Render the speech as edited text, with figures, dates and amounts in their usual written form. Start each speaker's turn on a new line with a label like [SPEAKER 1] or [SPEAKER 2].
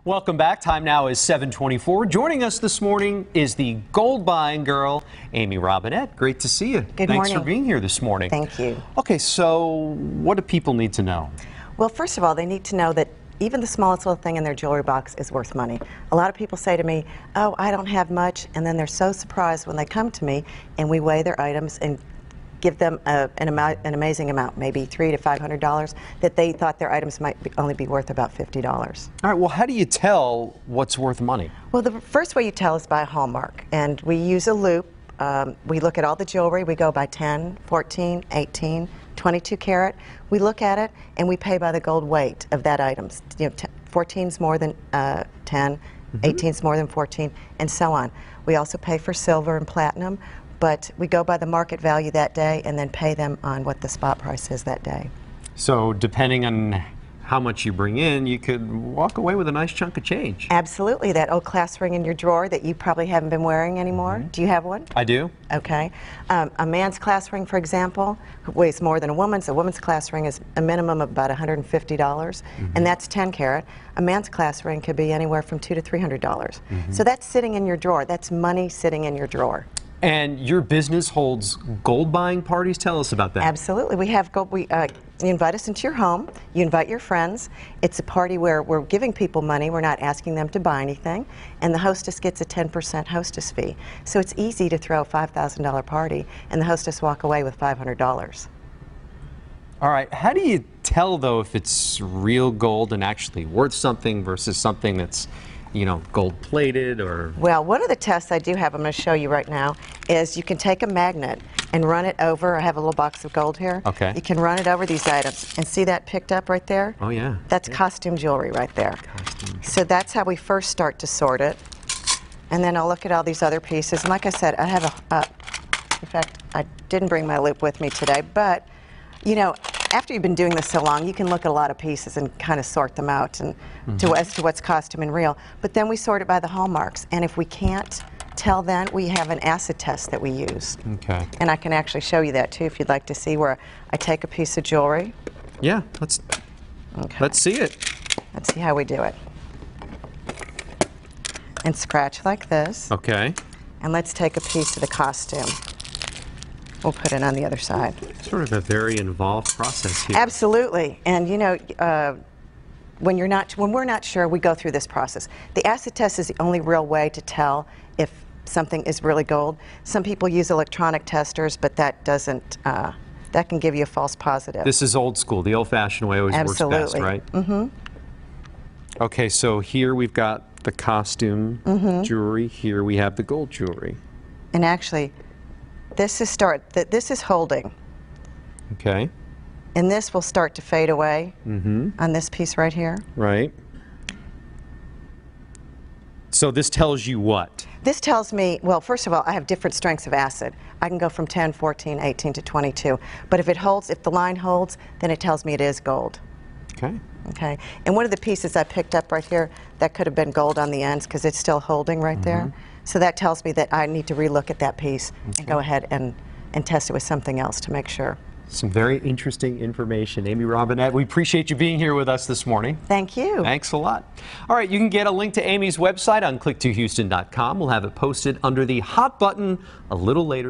[SPEAKER 1] Welcome back. Time now is 7:24. Joining us this morning is the gold buying girl, Amy Robinette. Great to see you.
[SPEAKER 2] Good morning.
[SPEAKER 1] Thanks for being here this morning.
[SPEAKER 2] Thank you.
[SPEAKER 1] Okay, so what do people need to know?
[SPEAKER 2] Well, first of all, they need to know that even the smallest little thing in their jewelry box is worth money. A lot of people say to me, oh, I don't have much, and then they're so surprised when they come to me and we weigh their items and give them an amazing amount, maybe $300 to $500, that they thought their items might only be worth about $50.
[SPEAKER 1] All right, well, how do you tell what's worth money?
[SPEAKER 2] Well, the first way you tell is by a hallmark, and we use a loop. We look at all the jewelry. We go by 10, 14, 18, 22 karat. We look at it, and we pay by the gold weight of that item. You know, 14's more than 10, 18's more than 14, and so on. We also pay for silver and platinum, but we go by the market value that day and then pay them on what the spot price is that day.
[SPEAKER 1] So depending on how much you bring in, you could walk away with a nice chunk of change.
[SPEAKER 2] Absolutely. That old class ring in your drawer that you probably haven't been wearing anymore. Do you have one?
[SPEAKER 1] I do.
[SPEAKER 2] Okay. A man's class ring, for example, weighs more than a woman's. A woman's class ring is a minimum of about $150, and that's 10 karat. A man's class ring could be anywhere from $200 to $300. So that's sitting in your drawer. That's money sitting in your drawer.
[SPEAKER 1] And your business holds gold buying parties? Tell us about that.
[SPEAKER 2] Absolutely. We have gold. You invite us into your home. You invite your friends. It's a party where we're giving people money. We're not asking them to buy anything. And the hostess gets a 10% hostess fee. So it's easy to throw a $5,000 party and the hostess walk away with $500.
[SPEAKER 1] All right. How do you tell, though, if it's real gold and actually worth something versus something that's, you know, gold-plated or...
[SPEAKER 2] Well, one of the tests I do have, I'm going to show you right now, is you can take a magnet and run it over. I have a little box of gold here.
[SPEAKER 1] Okay.
[SPEAKER 2] You can run it over these items and see that picked up right there?
[SPEAKER 1] Oh, yeah.
[SPEAKER 2] That's costume jewelry right there. So that's how we first start to sort it. And then I'll look at all these other pieces. And like I said, I have in fact, I didn't bring my loop with me today, but, you know, after you've been doing this so long, you can look at a lot of pieces and kind of sort them out and as to what's costume and real. But then we sort it by the hallmarks. And if we can't tell then, we have an acid test that we use.
[SPEAKER 1] Okay.
[SPEAKER 2] And I can actually show you that too if you'd like to see, where I take a piece of jewelry.
[SPEAKER 1] Yeah, let's see it.
[SPEAKER 2] Let's see how we do it. And scratch like this.
[SPEAKER 1] Okay.
[SPEAKER 2] And let's take a piece of the costume. We'll put it on the other side.
[SPEAKER 1] Sort of a very involved process here.
[SPEAKER 2] Absolutely. And you know, when we're not sure, we go through this process. The acid test is the only real way to tell if something is really gold. Some people use electronic testers, but that doesn't, that can give you a false positive.
[SPEAKER 1] This is old school. The old-fashioned way always works best, right? Okay, so here we've got the costume jewelry. Here we have the gold jewelry.
[SPEAKER 2] And actually, this is holding.
[SPEAKER 1] Okay.
[SPEAKER 2] And this will start to fade away on this piece right here.
[SPEAKER 1] Right. So this tells you what?
[SPEAKER 2] This tells me, well, first of all, I have different strengths of acid. I can go from 10, 14, 18 to 22. But if it holds, if the line holds, then it tells me it is gold.
[SPEAKER 1] Okay.
[SPEAKER 2] Okay. And one of the pieces I picked up right here, that could have been gold on the ends because it's still holding right there. So that tells me that I need to relook at that piece and go ahead and test it with something else to make sure.
[SPEAKER 1] Some very interesting information. Amy Robinette, we appreciate you being here with us this morning.
[SPEAKER 2] Thank you.
[SPEAKER 1] Thanks a lot. All right, you can get a link to Amy's website on click2houston.com. We'll have it posted under the hot button a little later.